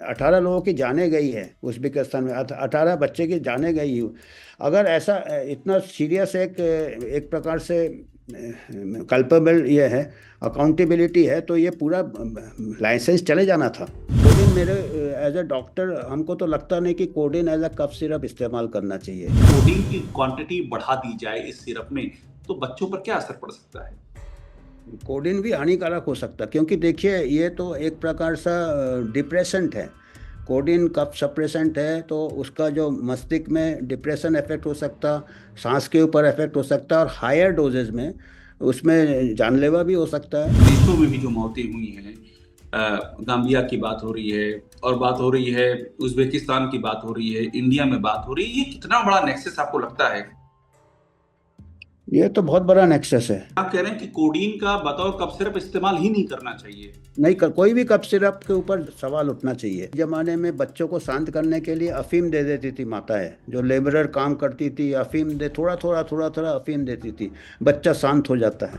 18 लोगों की जाने गई है उज्बेकिस्तान में, 18 बच्चे की जाने गई हुई। अगर ऐसा इतना सीरियस एक एक प्रकार से कल्पेबल ये है, अकाउंटेबिलिटी है, तो ये पूरा लाइसेंस चले जाना था। कोडिन मेरे एज ए डॉक्टर हमको तो लगता नहीं कि codeine as a cough syrup इस्तेमाल करना चाहिए। कोडीन की क्वांटिटी बढ़ा दी जाए इस सिरप में तो बच्चों पर क्या असर पड़ सकता है? कोडिन भी हानिकारक हो सकता है, क्योंकि देखिए ये तो एक प्रकार सा डिप्रेसेंट है। कोडिन कफ सप्रेसेंट है, तो उसका जो मस्तिष्क में डिप्रेशन इफेक्ट हो सकता, सांस के ऊपर इफेक्ट हो सकता, और हायर डोजेज में उसमें जानलेवा भी हो सकता है। देशों में भी जो मौतें हुई हैं, गाम्बिया की बात हो रही है और बात हो रही है, उज्बेकिस्तान की बात हो रही है, इंडिया में बात हो रही है, ये कितना बड़ा नेक्सस आपको लगता है? ये तो बहुत बड़ा नेक्सस है। आप कह रहे हैं कि कोडीन का बतौर कफ सिरप इस्तेमाल ही नहीं करना चाहिए। नहीं कर, कोई भी कफ सिरप के ऊपर सवाल उठना चाहिए। जमाने में बच्चों को शांत करने के लिए अफीम दे देती थी माताएं, जो लेबरर काम करती थी, अफीम दे थोड़ा थोड़ा थोड़ा थोड़ा अफीम देती थी, बच्चा शांत हो जाता है।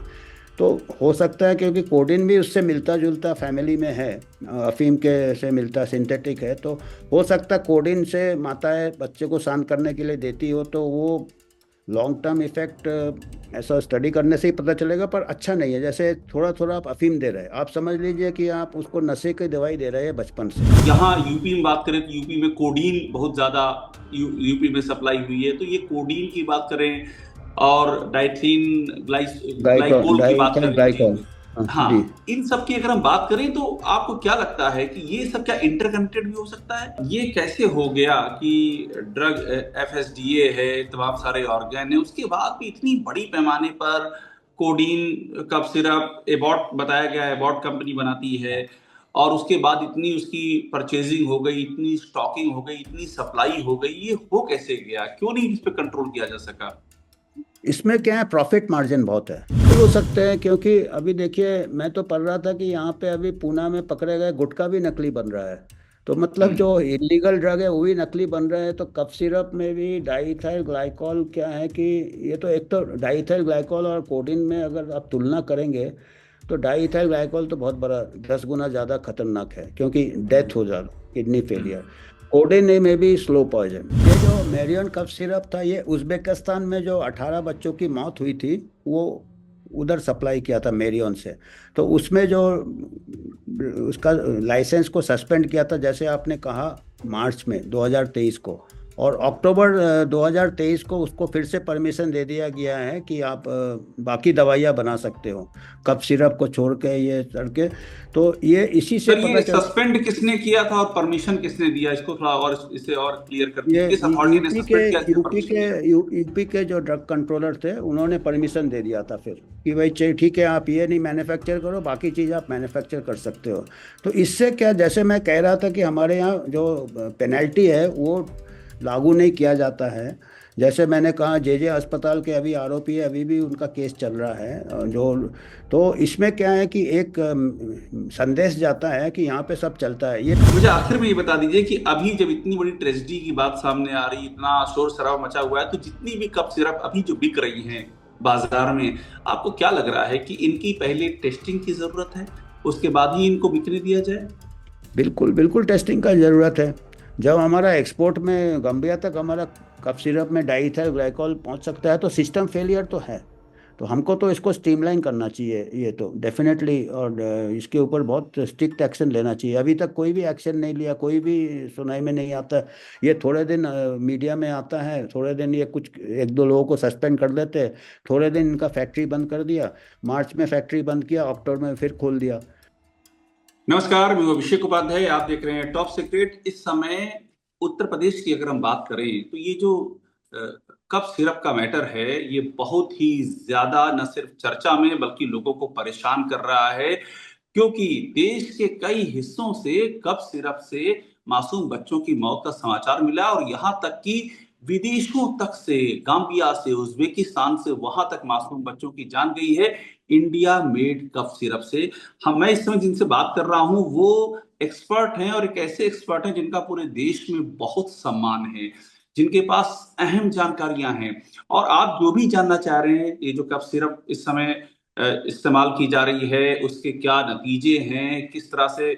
तो हो सकता है क्योंकि कोडिन भी उससे मिलता जुलता फैमिली में है, अफीम के से मिलता सिंथेटिक है, तो हो सकता है कोडिन से माताएं बच्चे को शांत करने के लिए देती हो, तो वो लॉन्ग टर्म इफेक्ट ऐसा स्टडी करने से ही पता चलेगा, पर अच्छा नहीं है। जैसे थोड़ा थोड़ा आप अफीम दे रहे हैं, आप समझ लीजिए कि आप उसको नशे की दवाई दे रहे हैं बचपन से। यहाँ यूपी में बात करें तो यूपी में कोडीन बहुत ज्यादा यूपी में सप्लाई हुई है, तो ये कोडीन की बात करें और डाइथिन डाइकॉन ग्लाइकोल की बात डाइथाइल करें जी। ग्लाइकॉल। हाँ जी। हाँ, इन सब की अगर हम बात करें तो आपको क्या लगता है कि ये सब क्या इंटरकनेक्टेड भी हो सकता है? ये कैसे हो गया कि ड्रग एफएसडीए है, तमाम सारे ऑर्गन है, उसके बाद भी इतनी बड़ी पैमाने पर कोडीन कफ सिरप एबॉट बताया गया, एबॉट कंपनी बनाती है, और उसके बाद इतनी उसकी परचेजिंग हो गई, इतनी स्टॉकिंग हो गई, इतनी सप्लाई हो गई, ये हो कैसे गया? क्यों नहीं इस पे कंट्रोल किया जा सका? इसमें क्या है, प्रॉफिट मार्जिन बहुत है। बिल्कुल हो सकते हैं, क्योंकि अभी देखिए मैं तो पढ़ रहा था कि यहाँ पे अभी पूना में पकड़े गए गुटखा भी नकली बन रहा है। तो मतलब हम्म। जो इलीगल ड्रग है वो भी नकली बन रहा है। तो कफ सिरप में भी डाइथाइल ग्लाइकॉल क्या है कि ये तो एक तो डाइथाइल ग्लाइकॉल और कोडिन में अगर आप तुलना करेंगे, तो डाइथाइल ग्लाइकॉल तो बहुत बड़ा 10 गुना ज़्यादा खतरनाक है, क्योंकि डेथ हो जाता, किडनी फेलियर। कोडेन में भी स्लो पॉइजन। ये जो मेरियन कफ सिरप था, ये उज्बेकिस्तान में जो 18 बच्चों की मौत हुई थी, वो उधर सप्लाई किया था मेरियन से। तो उसमें जो उसका लाइसेंस को सस्पेंड किया था, जैसे आपने कहा, मार्च में 2023 को, और अक्टूबर 2023 को उसको फिर से परमिशन दे दिया गया है कि आप बाकी दवाइयाँ बना सकते हो, कफ सिरप को छोड़ के, ये करके। तो ये इसी से सर, पता ये चल। सस्पेंड किसने किया था और परमिशन किसने दिया? इसको थोड़ा और इसे और क्लियर कर ये दीजिए, किस अथॉरिटी ने यूपी के सस्पेंड किया, किसने यूपी परमिशन के दिया? यूपी के जो ड्रग कंट्रोलर थे, उन्होंने परमिशन दे दिया था फिर, कि भाई चलिए ठीक है, आप ये नहीं मैन्युफैक्चर करो, बाकी चीज़ आप मैन्युफैक्चर कर सकते हो। तो इससे क्या, जैसे मैं कह रहा था कि हमारे यहाँ जो पेनल्टी है वो लागू नहीं किया जाता है। जैसे मैंने कहा, जे जे अस्पताल के अभी आरोपी है, अभी भी उनका केस चल रहा है, जो। तो इसमें क्या है कि एक संदेश जाता है कि यहाँ पे सब चलता है। ये मुझे आखिर में ये बता दीजिए कि अभी जब इतनी बड़ी ट्रेजेडी की बात सामने आ रही, इतना शोर शराबा मचा हुआ है, तो जितनी भी कप सिरप अभी जो बिक रही हैं बाजार में, आपको क्या लग रहा है कि इनकी पहले टेस्टिंग की जरूरत है, उसके बाद ही इनको बिकने दिया जाए? बिल्कुल बिल्कुल टेस्टिंग का ज़रूरत है। जब हमारा एक्सपोर्ट में गंबिया तक हमारा कफ सिरप में डाइथाइल ग्लाइकॉल पहुंच सकता है, तो सिस्टम फेलियर तो है। तो हमको तो इसको स्ट्रीमलाइन करना चाहिए, ये तो डेफिनेटली, और इसके ऊपर बहुत स्ट्रिक्ट एक्शन लेना चाहिए। अभी तक कोई भी एक्शन नहीं लिया, कोई भी सुनाई में नहीं आता। ये थोड़े दिन मीडिया में आता है, थोड़े दिन ये कुछ एक दो लोगों को सस्पेंड कर देते हैं, थोड़े दिन इनका फैक्ट्री बंद कर दिया, मार्च में फैक्ट्री बंद किया, अक्टूबर में फिर खोल दिया। नमस्कार, मैं अभिषेक उपाध्याय, आप देख रहे हैं टॉप सीक्रेट। इस समय उत्तर प्रदेश की अगर हम बात करें तो ये जो अ, कफ सिरप का मैटर है, ये बहुत ही ज्यादा न सिर्फ चर्चा में बल्कि लोगों को परेशान कर रहा है, क्योंकि देश के कई हिस्सों से कफ सिरप से मासूम बच्चों की मौत का समाचार मिला, और यहाँ तक कि विदेशों तक से, गाम्बिया से, उज्बेकिस्तान से, वहां तक मासूम बच्चों की जान गई है इंडिया मेड कफ सिरप से। हम मैं इस समय जिनसे बात कर रहा हूं वो एक्सपर्ट हैं, और एक ऐसे एक्सपर्ट हैं जिनका पूरे देश में बहुत सम्मान है, जिनके पास अहम जानकारियां हैं। और आप जो भी जानना चाह रहे हैं, ये जो कफ सिरप इस समय इस्तेमाल की जा रही है, उसके क्या नतीजे हैं, किस तरह से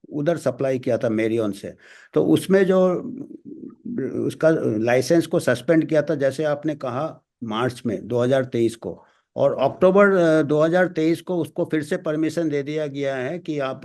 उधर सप्लाई किया था मेरियन से। तो उसमें जो उसका लाइसेंस को सस्पेंड किया था, जैसे आपने कहा, मार्च में 2023 को, और अक्टूबर 2023 को उसको फिर से परमिशन दे दिया गया है कि आप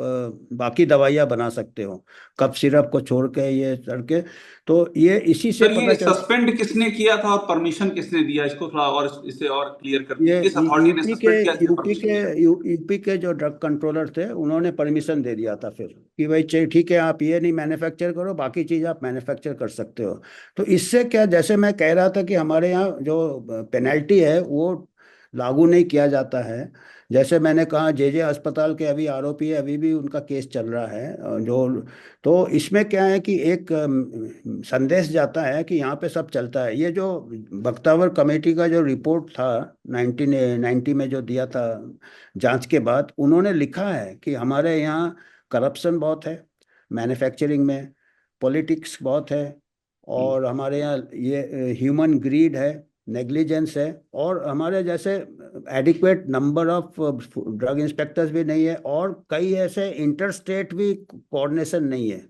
बाकी दवाइयाँ बना सकते हो, कफ सिरप को छोड़ के, ये करके। तो ये इसी से सर पता ये चल, सस्पेंड किसने किया था और परमिशन किसने दिया, इसको थोड़ा और इसे और क्लियर कर ये दीजिए, किस अथॉरिटी ने यूपी के सस्पेंड किया, किसने यूपी परमिशन के दिया? यूपी के जो ड्रग कंट्रोलर थे, उन्होंने परमिशन दे दिया था फिर कि भाई चलिए ठीक है, आप ये नहीं मैन्युफैक्चर करो, बाकी चीज़ आप मैन्युफैक्चर कर सकते हो। तो इससे क्या, जैसे मैं कह रहा था कि हमारे यहाँ जो पेनल्टी है वो लागू नहीं किया जाता है। जैसे मैंने कहा, जे अस्पताल के अभी आरोपी है, अभी भी उनका केस चल रहा है, जो, तो इसमें क्या है कि एक संदेश जाता है कि यहाँ पे सब चलता है। ये जो बख्तावर कमेटी का जो रिपोर्ट था 1990 में जो दिया था, जांच के बाद उन्होंने लिखा है कि हमारे यहाँ करप्शन बहुत है, मैन्युफैक्चरिंग में पॉलिटिक्स बहुत है, और हमारे यहाँ ये ह्यूमन ग्रीड है, नेग्लिजेंस है, और हमारे जैसे adequate number of drug inspectors भी नहीं है, और कई ऐसे इंटर स्टेट भी कोऑर्डिनेशन नहीं है।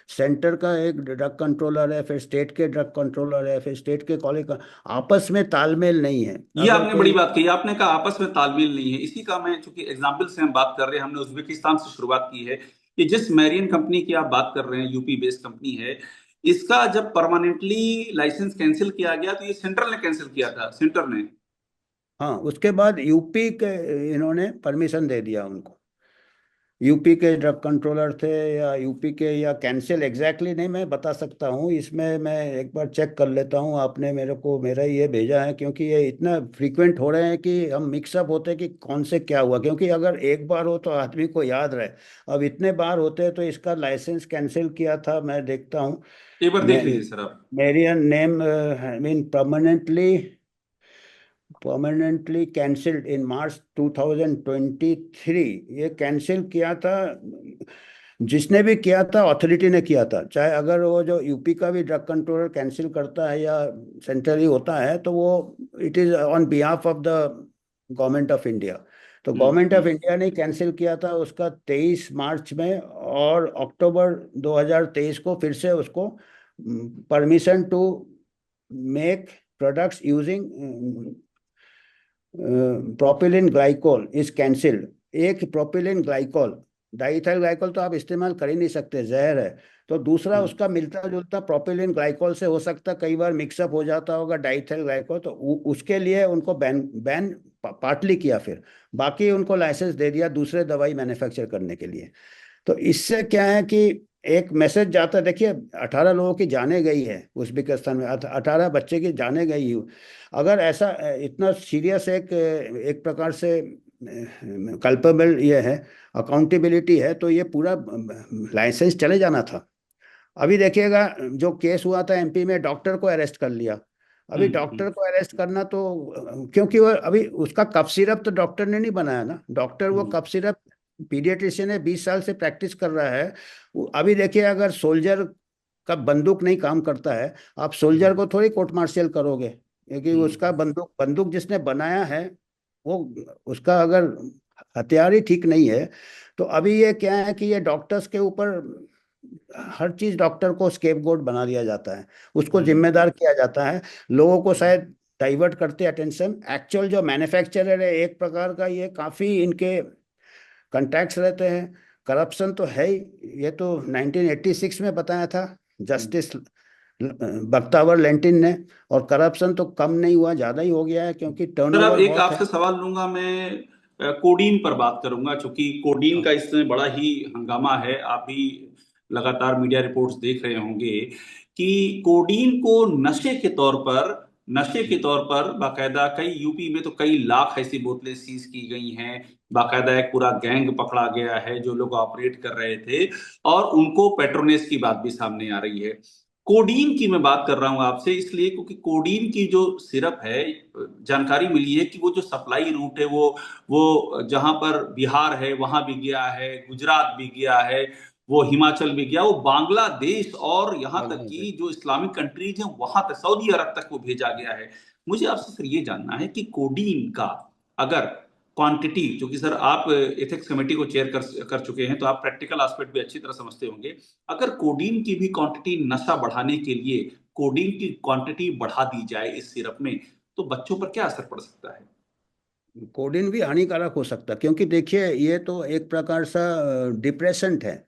सेंटर का एक ड्रग कंट्रोलर है, फिर स्टेट के ड्रग कंट्रोलर है, फिर स्टेट के कॉलेज का, आपस में तालमेल नहीं है। ये अगर आपने बड़ी कोई, बात कही, आपने कहा आपस में तालमेल नहीं है। इसी का मैं, चूंकि एग्जाम्पल से हम बात कर रहे हैं, हमने उज्बेकिस्तान से शुरुआत की है, कि जिस मैरियन कंपनी की आप बात कर रहे हैं, यूपी बेस्ड कंपनी है, इसका जब परमानेंटली लाइसेंस कैंसिल किया गया तो ये सेंट्रल ने कैंसिल किया था, सेंटर ने। हाँ, उसके बाद यूपी के इन्होंने परमिशन दे दिया उनको। यूपी के ड्रग कंट्रोलर थे, या यूपी के, या कैंसिल एग्जैक्टली नहीं मैं बता सकता हूँ, इसमें मैं एक बार चेक कर लेता हूँ। आपने मेरे को मेरा ये भेजा है, क्योंकि ये इतना फ्रीक्वेंट हो रहे हैं कि हम मिक्सअप होते हैं कि कौन से क्या हुआ, क्योंकि अगर एक बार हो तो आदमी को याद रहे, अब इतने बार होते हैं। तो इसका लाइसेंस कैंसिल किया था, मैं देखता हूँ। एक बार देख मे, लीजिए सर आप। Marian name mean permanently cancelled in March 2023। ये कैंसिल किया था, जिसने भी किया था अथॉरिटी ने किया था। चाहे अगर वो जो यूपी का भी ड्रग कंट्रोलर कैंसिल करता है या सेंट्रली होता है, तो वो it is on behalf of the government of India. तो गवर्नमेंट ऑफ हम्म। इंडिया ने कैंसिल किया था उसका 23 मार्च में, और अक्टूबर 2023 को फिर से उसको permission to make products using propylene glycol is cancelled. एक प्रोपिलिन ग्लाइकोल, डाइथाइल ग्लाइकोल तो आप इस्तेमाल कर ही नहीं सकते, जहर है। तो दूसरा हम्म। उसका मिलता जुलता प्रोपिलिन ग्लाइकोल से हो सकता, कई बार मिक्सअप हो जाता होगा डाइथाइल ग्लाइकोल, तो उसके लिए उनको बैन बैन पार्टली किया, फिर बाकी उनको लाइसेंस दे दिया दूसरे दवाई मैन्युफैक्चर करने के लिए। तो इससे क्या है कि एक मैसेज जाता है। देखिए, 18 लोगों की जाने गई है उज्बेकिस्तान में, 18 बच्चे की जाने गई। अगर ऐसा इतना सीरियस एक एक प्रकार से कल्पेबल ये है, अकाउंटेबिलिटी है, तो ये पूरा लाइसेंस चले जाना था। अभी देखिएगा, जो केस हुआ था एमपी में, डॉक्टर को अरेस्ट कर लिया। अभी हम्म। डॉक्टर को अरेस्ट करना तो, क्योंकि वो अभी उसका कफ सिरप तो डॉक्टर ने नहीं बनाया ना, डॉक्टर वो हम्म। कफ सिरप, पीडियाट्रिशियन है, 20 साल से प्रैक्टिस कर रहा है। अभी देखिए, अगर सोल्जर का बंदूक नहीं काम करता है, आप सोल्जर हम्म। को थोड़ी कोर्ट मार्शियल करोगे, क्योंकि उसका हम्म। बंदूक बंदूक जिसने बनाया है, वो, उसका अगर हथियार ही ठीक नहीं है। तो अभी ये क्या है कि ये डॉक्टर्स के ऊपर हर चीज, डॉक्टर को स्केपगोट बना दिया जाता है, उसको हम्म। जिम्मेदार किया जाता है। लोगों को शायद डाइवर्ट करते अटेंशन, एक्चुअल जो मैन्युफैक्चरर है, एक प्रकार का ये काफी इनके कंटैक्ट्स रहते हैं। करप्शन तो है ही, ये तो 1986 में बताया था हम्म। जस्टिस बख्तावर लेंटिन ने। और करप्शन तो कम नहीं हुआ, ज्यादा ही हो गया है, क्योंकि सर अब टर्नओवर एक बहुत है। आपसे सवाल लूंगा मैं, कोडीन पर बात करूंगा, क्योंकि कोडीन हाँ, का इस समय बड़ा ही हंगामा है। आप भी लगातार मीडिया रिपोर्ट्स देख रहे होंगे कि कोडीन को नशे के तौर पर बाकायदा कई, यूपी में तो कई लाख ऐसी बोतलें सीज की गई हैं। बाकायदा एक पूरा गैंग पकड़ा गया है जो लोग ऑपरेट कर रहे थे, और उनको पेट्रोनेस की बात भी सामने आ रही है। कोडीन की मैं बात कर रहा हूं आपसे इसलिए क्योंकि कोडीन की जो सिरप है, जानकारी मिली है कि वो जो सप्लाई रूट है, वो जहां पर बिहार है वहां भी गया है, गुजरात भी गया है, वो हिमाचल भी गया, वो बांग्लादेश, और यहां तक बांग्लादेश। कि जो इस्लामिक कंट्रीज हैं वहां तक, सऊदी अरब तक वो भेजा गया है। मुझे आपसे सर ये जानना है कि कोडीन का, अगर क्वांटिटी, क्योंकि सर आप एथिक्स कमेटी को चेयर कर चुके हैं, तो आप प्रैक्टिकल एस्पेक्ट भी अच्छी तरह समझते होंगे। अगर कोडीन की भी क्वांटिटी नशा बढ़ाने के लिए कोडीन की क्वांटिटी बढ़ा दी जाए इस सिरप में, तो बच्चों पर क्या असर पड़ सकता है? कोडिन भी हानिकारक हो सकता है, क्योंकि देखिए ये तो एक प्रकार सा डिप्रेसेंट है।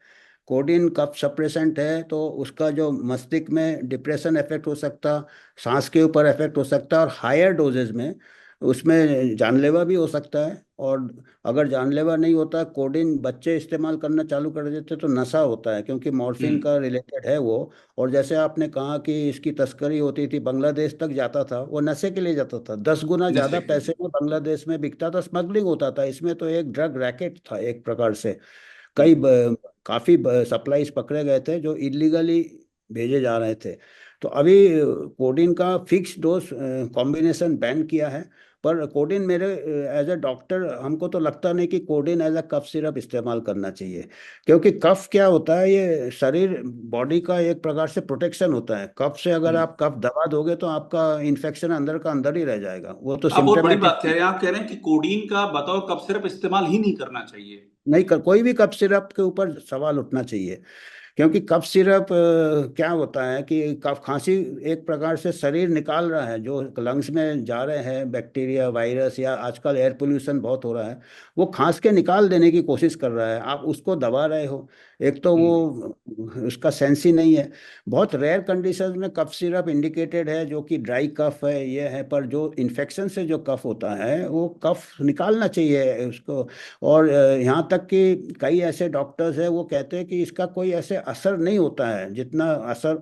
कोडिन कफ सप्रेसेंट है, तो उसका जो मस्तिष्क में डिप्रेशन इफेक्ट हो सकता, सांस के ऊपर इफेक्ट हो सकता है, और हायर डोजेज में उसमें जानलेवा भी हो सकता है। और अगर जानलेवा नहीं होता, कोडिन बच्चे इस्तेमाल करना चालू कर देते तो नशा होता है, क्योंकि मॉर्फिन हम्म। का रिलेटेड है वो। और जैसे आपने कहा कि इसकी तस्करी होती थी, बांग्लादेश तक जाता था, वो नशे के लिए जाता था, 10 गुना नशे ज़्यादा के लिए। पैसे में बांग्लादेश में बिकता था, स्मगलिंग होता था। इसमें तो एक ड्रग रैकेट था एक प्रकार से। कई हम्म। काफ़ी सप्लाईज पकड़े गए थे जो इलीगली भेजे जा रहे थे। तो अभी कोडिन का फिक्स डोज कॉम्बिनेशन बैन किया है। पर कोडिन मेरे एज ए डॉक्टर हमको तो लगता नहीं कि codeine as a cough syrup इस्तेमाल करना चाहिए। क्योंकि कफ क्या होता है, ये शरीर बॉडी का एक प्रकार से प्रोटेक्शन होता है। कफ से अगर हम्म। आप कफ दबा दोगे तो आपका इन्फेक्शन अंदर का अंदर ही रह जाएगा, वो तो आप बहुत बड़ी बात कह सिम्टोमेटिक। रहे हैं, आप कह रहे हैं कि कोडीन का बतौर कफ सिरप इस्तेमाल ही नहीं करना चाहिए। नहीं कर, कोई भी कफ सिरप के ऊपर सवाल उठना चाहिए। क्योंकि कफ सिरप क्या होता है कि कफ खांसी एक प्रकार से शरीर निकाल रहा है, जो लंग्स में जा रहे हैं बैक्टीरिया वायरस, या आजकल एयर पोल्यूशन बहुत हो रहा है, वो खांस के निकाल देने की कोशिश कर रहा है, आप उसको दबा रहे हो। एक तो वो हम्म। उसका सेंस ही नहीं है। बहुत रेयर कंडीशंस में कफ सिरप इंडिकेटेड है, जो कि ड्राई कफ है ये है, पर जो इन्फेक्शन से जो कफ होता है वो कफ निकालना चाहिए उसको। और यहाँ तक कि कई ऐसे डॉक्टर्स हैं वो कहते हैं कि इसका कोई ऐसे असर नहीं होता है, जितना असर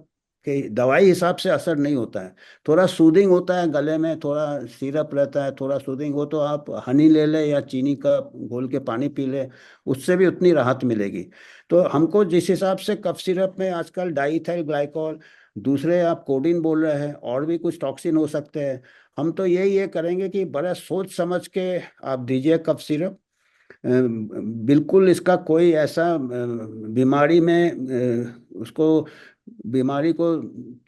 के दवाई हिसाब से असर नहीं होता है। थोड़ा सूदिंग होता है गले में, थोड़ा सिरप रहता है, थोड़ा सूदिंग हो, तो आप हनी ले ले या चीनी का घोल के पानी पी ले, उससे भी उतनी राहत मिलेगी। तो हमको जिस हिसाब से कफ सिरप में आजकल डाइथाइल ग्लाइकॉल, दूसरे आप कोडिन बोल रहे हैं, और भी कुछ टॉक्सिन हो सकते हैं, हम तो ये करेंगे कि बड़ा सोच समझ के आप दीजिए कफ सिरप। बिल्कुल इसका कोई ऐसा बीमारी में उसको बीमारी को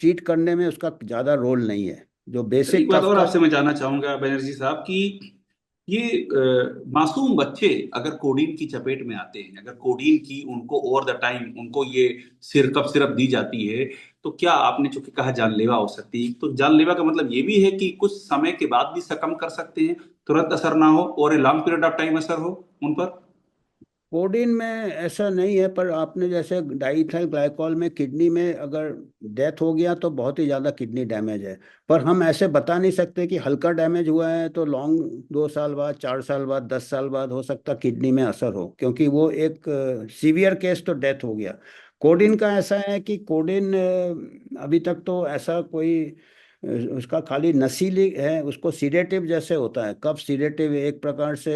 चीट करने में उसका ज़्यादा रोल नहीं है, जो सर एक बेसिक बात कफ और का। आपसे मैं जानना चाहूंगा बनर्जी साहब कि ये मासूम बच्चे अगर कोडीन की चपेट में आते हैं, अगर कोडीन की उनको ओवर द टाइम उनको ये सिरप सिरप दी जाती है, तो क्या आपने चूंकि कहा जानलेवा हो सकती है, तो जानलेवा का मतलब ये भी है कि कुछ समय के बाद भी सकम कर सकते हैं, तुरंत असर ना हो और a long period of time असर हो उन पर? कोडिन में ऐसा नहीं है, पर आपने जैसे डाइथाइल ग्लाइकॉल में किडनी में अगर डेथ हो गया तो बहुत ही ज़्यादा किडनी डैमेज है। पर हम ऐसे बता नहीं सकते कि हल्का डैमेज हुआ है तो लॉन्ग 2 साल बाद, 4 साल बाद, 10 साल बाद हो सकता किडनी में असर हो, क्योंकि वो एक सीवियर केस तो डेथ हो गया। कोडिन का ऐसा है कि कोडिन अभी तक तो ऐसा कोई उसका खाली नशीली है, उसको सीडेटिव जैसे होता है, कफ सीडेटिव एक प्रकार से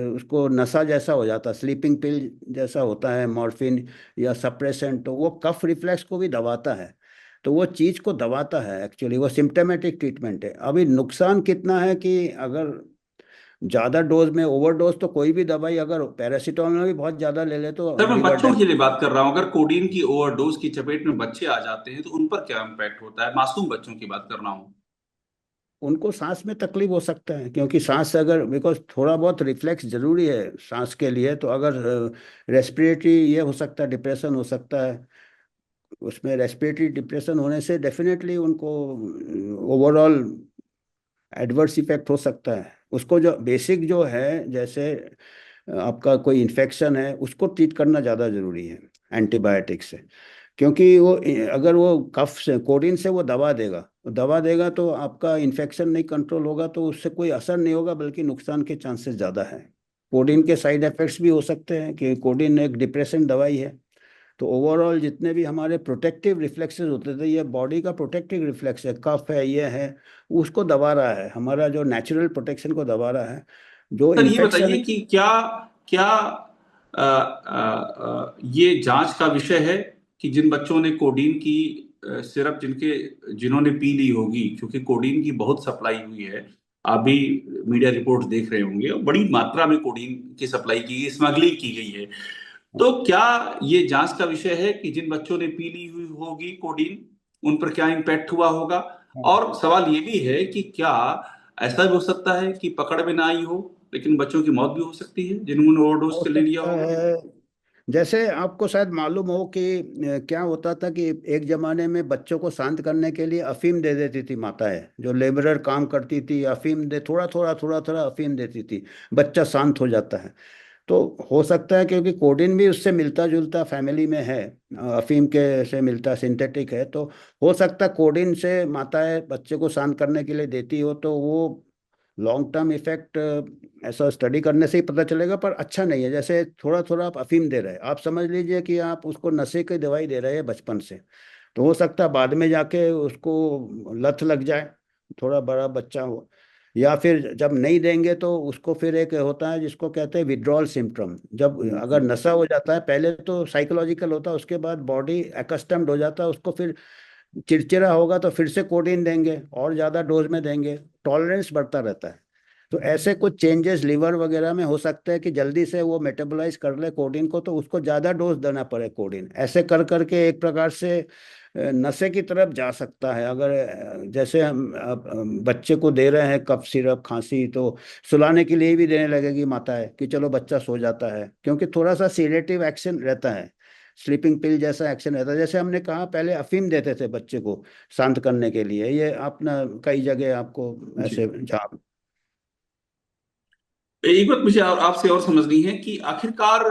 उसको नशा जैसा हो जाता है, स्लीपिंग पिल जैसा होता है मॉर्फिन या सप्रेसेंट, तो वो कफ रिफ्लेक्स को भी दबाता है। तो वो चीज़ को दबाता है, एक्चुअली वो सिम्टोमेटिक ट्रीटमेंट है। अभी नुकसान कितना है कि अगर ज़्यादा डोज में, ओवरडोज तो कोई भी दवाई अगर पैरासीटामोल भी बहुत ज़्यादा ले ले तो सर मैं लिवर बच्चों डैमेज। के लिए बात कर रहा हूं, अगर कोडीन की ओवरडोज की चपेट में बच्चे आ जाते हैं तो उन पर क्या इम्पैक्ट होता है? मासूम बच्चों की बात कर रहा हूँ। उनको सांस में तकलीफ हो सकता है, क्योंकि सांस अगर, बिकॉज थोड़ा बहुत रिफ्लेक्स जरूरी है सांस के लिए, तो अगर रेस्पिरेटरी ये हो सकता है, डिप्रेशन हो सकता है। उसमें रेस्पिरेटरी डिप्रेशन होने से डेफिनेटली उनको ओवरऑल एडवर्स इफेक्ट हो सकता है। उसको जो बेसिक जो है, जैसे आपका कोई इन्फेक्शन है उसको ट्रीट करना ज़्यादा ज़रूरी है एंटीबायोटिक से। क्योंकि वो अगर वो कफ से कोडिन से वो दवा देगा तो आपका इन्फेक्शन नहीं कंट्रोल होगा, तो उससे कोई असर नहीं होगा, बल्कि नुकसान के चांसेस ज़्यादा है। कोडिन के साइड इफेक्ट्स भी हो सकते हैं, कि कोडिन एक डिप्रेशन दवाई है। तो ओवरऑल जितने भी हमारे प्रोटेक्टिव रिफ्लेक्सेस होते थे, ये बॉडी का प्रोटेक्टिव रिफ्लेक्स है, कफ है ये है, उसको दबा रहा है, हमारा जो नेचुरल प्रोटेक्शन को दबा रहा है। जो सर ये इन्फेक्शन। बताइए कि क्या क्या ये जांच का विषय है कि जिन बच्चों ने कोडीन की सिरप जिन्होंने पी ली होगी, क्योंकि कोडीन की बहुत सप्लाई हुई है, आप भी मीडिया रिपोर्ट्स देख रहे होंगे, और बड़ी मात्रा में कोडीन की सप्लाई की, स्मगलिंग की गई है, तो क्या ये जांच का विषय है कि जिन बच्चों ने पी ली हुई होगी कोडीन, उन पर क्या इम्पैक्ट हुआ होगा? और सवाल ये भी है कि क्या ऐसा भी हो सकता है कि पकड़ में ना आई हो, लेकिन बच्चों की मौत भी हो सकती है जिन्होंने हो ओवरडोज ले लिया सकता होगा। है। जैसे आपको शायद मालूम हो कि क्या होता था कि एक जमाने में बच्चों को शांत करने के लिए अफीम दे देती थी माताएं, जो लेबरर काम करती थी, अफीम दे थोड़ा थोड़ा थोड़ा थोड़ा अफीम देती थी, बच्चा शांत हो जाता है। तो हो सकता है क्योंकि कोडिन भी उससे मिलता जुलता फैमिली में है, अफीम के से मिलता सिंथेटिक है, तो हो सकता है कोडिन से माताएं बच्चे को शांत करने के लिए देती हो, तो वो लॉन्ग टर्म इफेक्ट ऐसा स्टडी करने से ही पता चलेगा, पर अच्छा नहीं है। जैसे थोड़ा थोड़ा आप अफीम दे रहे हैं, आप समझ लीजिए कि आप उसको नशे की दवाई दे रहे हैं बचपन से, तो हो सकता है बाद में जाके उसको लत लग जाए, थोड़ा बड़ा बच्चा हो। या फिर जब नहीं देंगे तो उसको फिर एक होता है जिसको कहते हैं विड्रॉल सिम्टम, जब अगर हम्म। नशा हो जाता है पहले तो साइकोलॉजिकल होता है, उसके बाद बॉडी एकस्टम्ड हो जाता है उसको, फिर चिड़चिड़ा होगा तो फिर से कोडिन देंगे और ज़्यादा डोज में देंगे, टॉलरेंस बढ़ता रहता है। तो ऐसे कुछ चेंजेस लिवर वगैरह में हो सकते हैं कि जल्दी से वो मेटाबोलाइज कर ले कोडिन को, तो उसको ज़्यादा डोज देना पड़े कोडिन, ऐसे कर करके एक प्रकार से नशे की तरफ जा सकता है। अगर जैसे हम बच्चे को दे रहे हैं कफ सिरप खांसी, तो सुलाने के लिए भी देने लगेगी माताएं कि चलो बच्चा सो जाता है, क्योंकि थोड़ा सा सीडेटिव एक्शन रहता है, स्लीपिंग पिल जैसा एक्शन रहता है। जैसे हमने कहा पहले अफीम देते थे बच्चे को शांत करने के लिए, ये आपने कई जगह आपको जी। ऐसे जहाँ। एक बात मुझे आपसे और समझनी है कि आखिरकार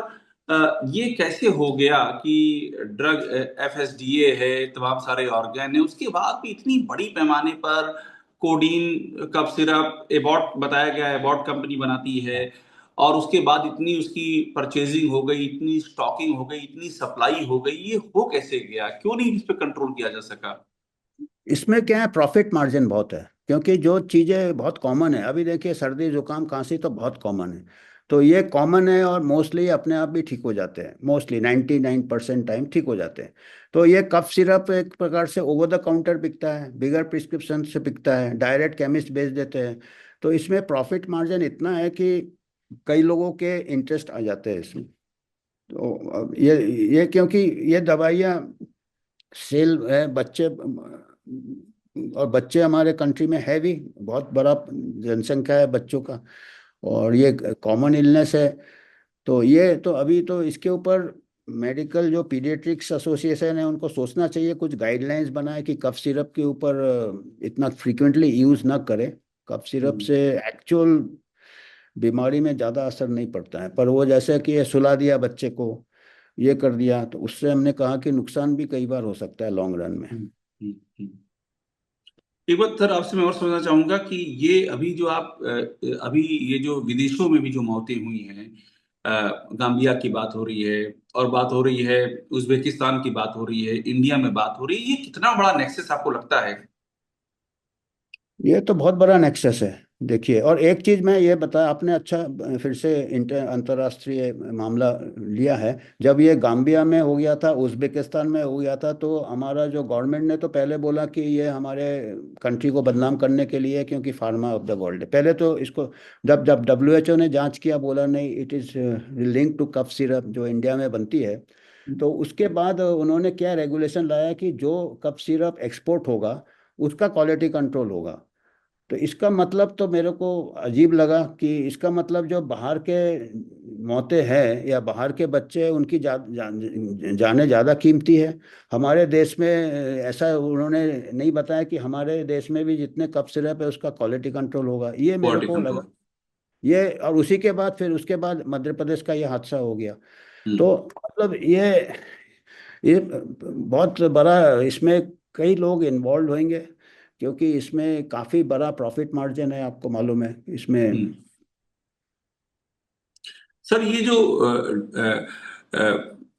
ये कैसे हो गया कि ड्रग एफएसडीए है, तमाम सारे ऑर्गन है, उसके बाद भी इतनी बड़ी पैमाने पर कोडीन कफ सिरप एबॉट बताया गया, एबॉट कंपनी बनाती है, और उसके बाद इतनी उसकी परचेजिंग हो गई, इतनी स्टॉकिंग हो गई, इतनी सप्लाई हो गई, ये हो कैसे गया? क्यों नहीं इस पे कंट्रोल किया जा सका? इसमें क्या है, प्रॉफिट मार्जिन बहुत है, क्योंकि जो चीज़ें बहुत कॉमन है, अभी देखिए सर्दी जुकाम खांसी तो बहुत कॉमन है, तो ये कॉमन है और मोस्टली अपने आप भी ठीक हो जाते हैं, मोस्टली 99% टाइम ठीक हो जाते हैं। तो ये कफ सिरप एक प्रकार से ओवर द काउंटर बिकता है, बिगर प्रिस्क्रिप्शन से बिकता है, डायरेक्ट केमिस्ट बेच देते हैं, तो इसमें प्रॉफिट मार्जिन इतना है कि कई लोगों के इंटरेस्ट आ जाते हैं इसमें। तो अब ये क्योंकि ये दवाइयाँ सेल है, बच्चे और बच्चे हमारे कंट्री में है भी, बहुत बड़ा जनसंख्या है बच्चों का, और ये कॉमन इलनेस है। तो ये तो अभी तो इसके ऊपर मेडिकल जो पीडियाट्रिक्स एसोसिएशन है उनको सोचना चाहिए, कुछ गाइडलाइंस बनाए कि कफ सिरप के ऊपर इतना फ्रीक्वेंटली यूज़ ना करें। कफ सिरप हम्म। से एक्चुअल बीमारी में ज़्यादा असर नहीं पड़ता है, पर वो जैसे कि ये सुला दिया बच्चे को, ये कर दिया, तो उससे हमने कहा कि नुकसान भी कई बार हो सकता है लॉन्ग रन में। हम्म। हम्म। हम्म। एक बात सर आपसे मैं और समझना चाहूंगा कि ये अभी जो आप अभी ये जो विदेशों में भी जो मौतें हुई हैं, गाम्बिया की बात हो रही है, और बात हो रही है उज्बेकिस्तान की, बात हो रही है, इंडिया में बात हो रही है, ये कितना बड़ा नेक्सस आपको लगता है? ये तो बहुत बड़ा नेक्सस है। देखिए, और एक चीज मैं ये बता, आपने अच्छा फिर से इंटर अंतर्राष्ट्रीय मामला लिया है। जब ये गाम्बिया में हो गया था, उज्बेकिस्तान में हो गया था, तो हमारा जो गवर्नमेंट ने तो पहले बोला कि ये हमारे कंट्री को बदनाम करने के लिए है, क्योंकि फार्मा ऑफ द वर्ल्ड है पहले तो इसको। जब जब डब्ल्यूएचओ ने जांच किया, बोला नहीं it is link to cough syrup जो इंडिया में बनती है, तो उसके बाद उन्होंने क्या रेगुलेशन लाया कि जो कफ सिरप एक्सपोर्ट होगा उसका क्वालिटी कंट्रोल होगा। तो इसका मतलब तो मेरे को अजीब लगा कि इसका मतलब जो बाहर के मौतें हैं या बाहर के बच्चे हैं, उनकी जाने ज़्यादा कीमती है। हमारे देश में ऐसा उन्होंने नहीं बताया कि हमारे देश में भी जितने कप सिरप है उसका क्वालिटी कंट्रोल होगा, ये मेरे क्वालिटी को लगा। कंट्रोल। ये और उसी के बाद फिर उसके बाद मध्य प्रदेश का ये हादसा हो गया। हम्म। तो मतलब ये बहुत बड़ा, इसमें कई लोग इन्वॉल्व होंगे, क्योंकि इसमें काफी बड़ा प्रॉफिट मार्जिन है, आपको मालूम है इसमें। हम्म। सर ये जो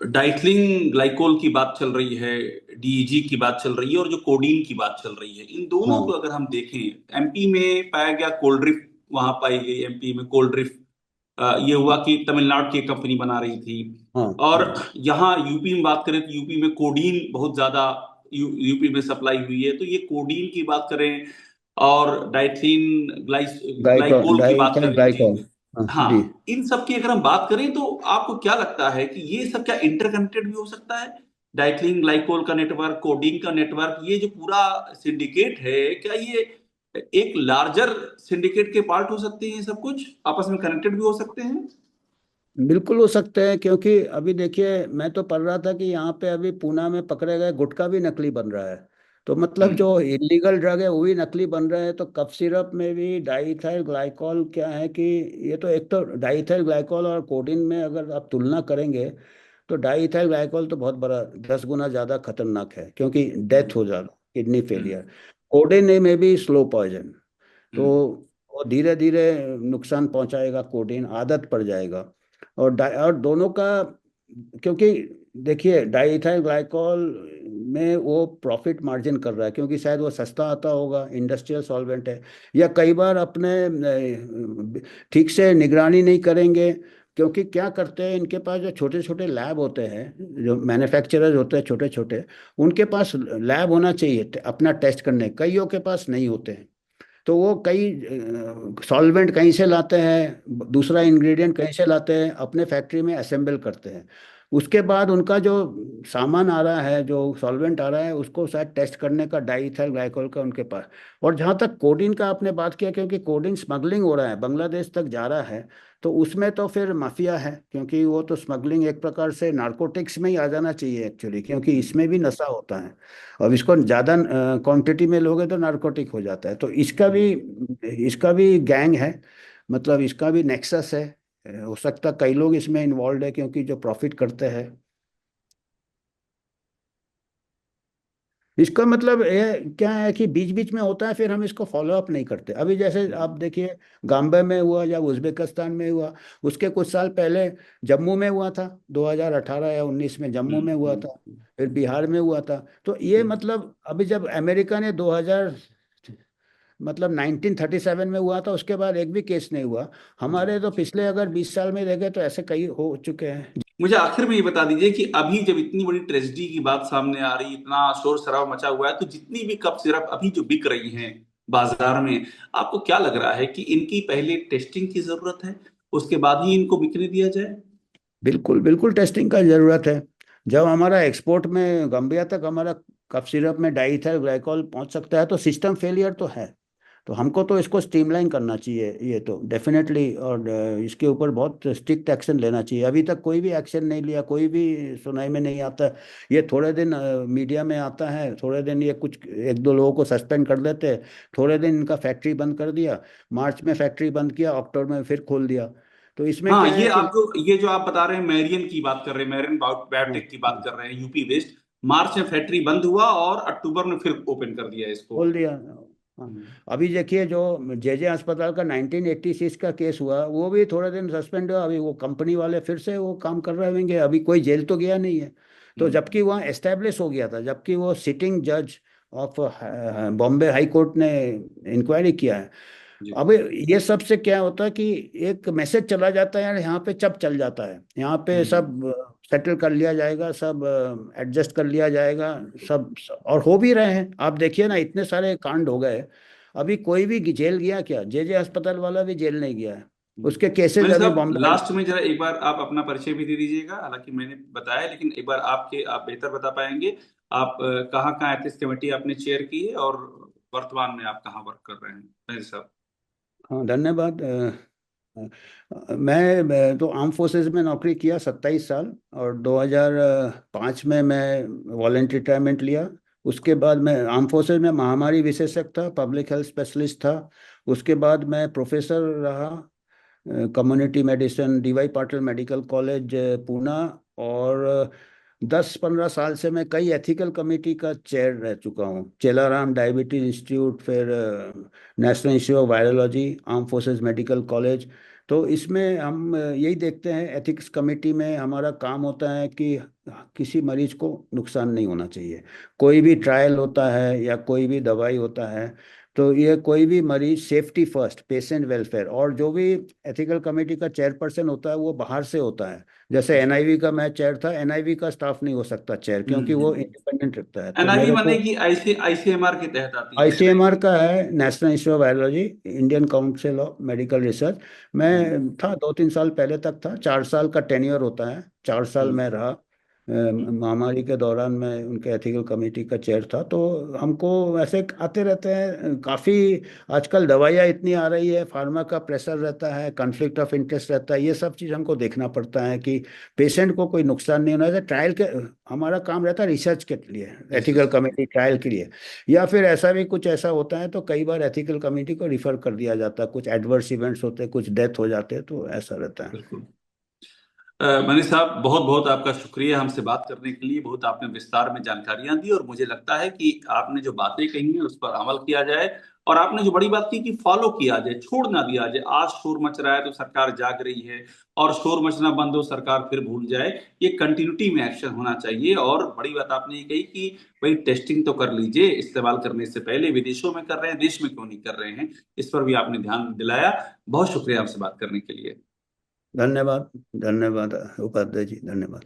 डाइथिलिन ग्लाइकोल की बात चल रही है, डीईजी की बात चल रही है, और जो कोडीन की बात चल रही है, इन दोनों को हाँ अगर हम देखें, एमपी में पाया गया कोल्ड्रिफ्ट, वहां पाई गई एमपी में कोल्ड्रिफ्ट, ये हुआ कि तमिलनाडु की एक कंपनी बना रही थी। हाँ और हाँ। यहाँ यूपी में बात करें तो यूपी में कोडीन बहुत ज्यादा यूपी में सप्लाई हुई है। तो ये कोडीन की बात करें और डाइथिलिन ग्लाइकोल की बात डाइथाइल करें जी। ग्लाइकॉल। हाँ जी। हाँ, इन सब की अगर हम बात करें तो आपको क्या लगता है कि ये सब क्या इंटरकनेक्टेड भी हो सकता है? डाइथिलिन ग्लाइकोल का नेटवर्क, कोडीन का नेटवर्क, ये जो पूरा सिंडिकेट है, क्या ये एक लार्जर सिंडिकेट के पार्ट हो सकते हैं, ये सब कुछ आपस में कनेक्टेड भी हो सकते हैं। बिल्कुल हो सकते हैं, क्योंकि अभी देखिए मैं तो पढ़ रहा था कि यहाँ पे अभी पूना में पकड़े गए गुटखा भी नकली बन रहा है। तो मतलब हम्म। जो इलीगल ड्रग है वो भी नकली बन रहा है। तो कफ सिरप में भी डाइथाइल ग्लाइकॉल क्या है कि ये तो एक तो डाइथाइल ग्लाइकॉल और कोडिन में अगर आप तुलना करेंगे तो डाइथाइल ग्लाइकॉल तो बहुत बड़ा 10 गुना ज़्यादा खतरनाक है, क्योंकि डेथ हम्म। हो जाता, किडनी हम्म। फेलियर। कोडिन में भी स्लो पॉइजन। तो हम्म। वो धीरे धीरे नुकसान पहुंचाएगा, कोडिन आदत पड़ जाएगा। और दोनों का, क्योंकि देखिए डाइइथाइल ग्लाइकॉल में वो प्रॉफिट मार्जिन कर रहा है, क्योंकि शायद वो सस्ता आता होगा, इंडस्ट्रियल सॉल्वेंट है। या कई बार अपने ठीक से निगरानी नहीं करेंगे। क्योंकि क्या करते हैं, इनके पास जो छोटे छोटे लैब होते हैं, जो मैन्युफैक्चरर्स होते हैं छोटे छोटे, उनके पास लैब होना चाहिए अपना टेस्ट करने, कईयों के पास नहीं होते हैं। तो वो कई सॉल्वेंट कहीं से लाते हैं, दूसरा इंग्रेडिएंट कहीं से लाते हैं, अपने फैक्ट्री में असेंबल करते हैं। उसके बाद उनका जो सामान आ रहा है, जो सॉल्वेंट आ रहा है, उसको शायद टेस्ट करने का डाइइथाइल ग्लाइकोल का उनके पास। और जहाँ तक कोडिन का आपने बात किया, क्योंकि कोडिन स्मगलिंग हो रहा है, बांग्लादेश तक जा रहा है। तो उसमें तो फिर माफिया है, क्योंकि वो तो स्मगलिंग एक प्रकार से नारकोटिक्स में ही आ जाना चाहिए एक्चुअली, क्योंकि इसमें भी नशा होता है। अब इसको ज़्यादा क्वांटिटी में लोगे तो नारकोटिक हो जाता है। तो इसका भी गैंग है, मतलब इसका भी नेक्सस है। हो सकता कई लोग इसमें इन्वॉल्व है, क्योंकि जो प्रॉफिट करते हैं। इसका मतलब ये क्या है कि बीच बीच में होता है, फिर हम इसको फॉलो अप नहीं करते। अभी जैसे आप देखिए, गाम्बे में हुआ या उज्बेकिस्तान में हुआ, उसके कुछ साल पहले जम्मू में हुआ था, 2018 या 19 में जम्मू में हुआ था, फिर बिहार में हुआ था। तो ये मतलब अभी जब अमेरिका ने 2000 मतलब 1937 में हुआ था, उसके बाद एक भी केस नहीं हुआ। जी। हमारे तो पिछले अगर 20 साल में देखे तो ऐसे कई हो चुके हैं। मुझे आखिर में ये बता दीजिए कि अभी जब इतनी बड़ी ट्रेजेडी की बात सामने आ रही, इतना शोर शराबा मचा हुआ है, तो जितनी भी कप सिरप अभी जो बिक रही हैं बाजार में, आपको क्या लग रहा है कि इनकी पहले टेस्टिंग की जरूरत है, उसके बाद ही इनको बिकने दिया जाए? बिल्कुल बिल्कुल टेस्टिंग का जरूरत है। जब हमारा एक्सपोर्ट में गम्बिया तक हमारा कफ सिरप में डाइइथाइल ग्लाइकॉल पहुंच सकता है, तो सिस्टम फेलियर तो है। तो हमको तो इसको स्ट्रीमलाइन करना चाहिए, ये तो डेफिनेटली। और इसके ऊपर बहुत स्ट्रिक्ट एक्शन लेना चाहिए। अभी तक कोई भी एक्शन नहीं लिया, कोई भी सुनाई में नहीं आता। ये थोड़े दिन मीडिया में आता है, थोड़े दिन ये कुछ एक दो लोगों को सस्पेंड कर देते हैं, थोड़े दिन इनका फैक्ट्री बंद कर दिया, मार्च में फैक्ट्री बंद किया, अक्टूबर में फिर खोल दिया। तो इसमें हाँ, क्या ये है कि आपको, ये जो आप बता रहे हैं मैरियन की बात कर रहे हैं, मैरियन हाँ, बायोटेक की बात हाँ, कर रहे हैं, यूपी वेस्ट। मार्च में फैक्ट्री बंद हुआ और अक्टूबर में फिर ओपन कर दिया इसको। खोल दिया। हाँ। हम्म। अभी देखिए जो जेजे अस्पताल का 1986 का केस हुआ, वो भी थोड़े दिन सस्पेंड हुआ। अभी वो कंपनी वाले फिर से वो काम कर रहे होंगे, अभी कोई जेल तो गया नहीं है। तो हम्म। जबकि वहाँ एस्टेब्लिश हो गया था, जबकि वो सिटिंग जज ऑफ बॉम्बे हाई कोर्ट ने इंक्वायरी किया है। जी। अब ये सब से क्या होता है कि एक मैसेज चला जाता है यार, यहाँ पे सब चल जाता है, यहाँ पे हम्म। सब सेटल कर लिया जाएगा, सब एडजस्ट कर लिया जाएगा। और हो भी रहे हैं। आप देखिए ना, इतने सारे कांड हो गए, अभी कोई भी जेल गया क्या? जे अस्पताल वाला भी जेल नहीं गया है। उसके केसेस मैंने अभी साहब बॉम्बे। लास्ट में जरा एक बार आप अपना परिचय भी दे दीजिएगा, हालांकि मैंने बताया, लेकिन एक बार आप बेहतर बता पाएंगे। आप कहाँ कहाँ एथिक्स कमेटी आपने चेयर की है, और वर्तमान में आप कहाँ वर्क कर रहे हैं, मेरे साहब? हाँ, धन्यवाद। मैं तो आर्म फोर्सेस में नौकरी किया 27 साल, और 2005 में मैं वॉलेंट्री रिटायरमेंट लिया। उसके बाद मैं आर्म फोर्सेस में महामारी विशेषज्ञ था, पब्लिक हेल्थ स्पेशलिस्ट था। उसके बाद मैं प्रोफेसर रहा, community medicine, DY Patil medical college Poona. और 10-15 साल से मैं कई एथिकल कमेटी का चेयर रह चुका हूँ, चेलाराम डायबिटीज इंस्टीट्यूट, फिर national institute of virology, arm forces medical college. तो इसमें हम यही देखते हैं, एथिक्स कमेटी में हमारा काम होता है कि किसी मरीज को नुकसान नहीं होना चाहिए। कोई भी ट्रायल होता है या कोई भी दवाई होता है, तो ये कोई भी मरीज, सेफ्टी फर्स्ट, पेशेंट वेलफेयर। और जो भी एथिकल कमेटी का चेयरपर्सन होता है वो बाहर से होता है। जैसे अच्छा। एनआईवी का मैं चेयर था, एनआईवी का स्टाफ नहीं हो सकता चेयर, क्योंकि वो इंडिपेंडेंट रखता है। तो एनआईवी मेरे माने को कि आईसीएमआर के तहत आती है आईसीएमआर एनआईवी? का है, national institute of virology, Indian council of medical research. मैं हम्म। था 2-3 साल पहले तक था, 4 साल का टेन्योर होता है, 4 साल हम्म। में रहा। महामारी के दौरान मैं उनके एथिकल कमेटी का चेयर था। तो हमको वैसे आते रहते हैं काफ़ी। आजकल दवाइयाँ इतनी आ रही है, फार्मा का प्रेशर रहता है, कॉन्फ्लिक्ट ऑफ इंटरेस्ट रहता है, ये सब चीज़ हमको देखना पड़ता है कि पेशेंट को कोई नुकसान नहीं होना चाहिए। ट्रायल के हमारा काम रहता है रिसर्च के लिए, एथिकल रिसर्च। कमेटी ट्रायल के लिए। या फिर ऐसा भी कुछ ऐसा होता है तो कई बार एथिकल कमेटी को रिफर कर दिया जाता है, कुछ एडवर्स इवेंट्स होते हैं, कुछ डेथ हो जाते हैं, तो ऐसा रहता है। बिल्कुल। मनीष साहब, बहुत बहुत आपका शुक्रिया हमसे बात करने के लिए। बहुत आपने विस्तार में जानकारियां दी और मुझे लगता है कि आपने जो बातें कही हैं उस पर अमल किया जाए। और आपने जो बड़ी बात की कि फॉलो किया जाए, छोड़ ना दिया जाए। आज शोर मच रहा है तो सरकार जाग रही है, और शोर मचना बंद हो सरकार फिर भूल जाए। ये कंटिन्यूटी में एक्शन होना चाहिए। और बड़ी बात आपने ये कही कि भाई टेस्टिंग तो कर लीजिए, इस्तेमाल करने से पहले। विदेशों में कर रहे हैं, देश में क्यों नहीं कर रहे हैं? इस पर भी आपने ध्यान दिलाया। बहुत शुक्रिया आपसे बात करने के लिए। धन्यवाद। धन्यवाद उपाध्याय जी, धन्यवाद।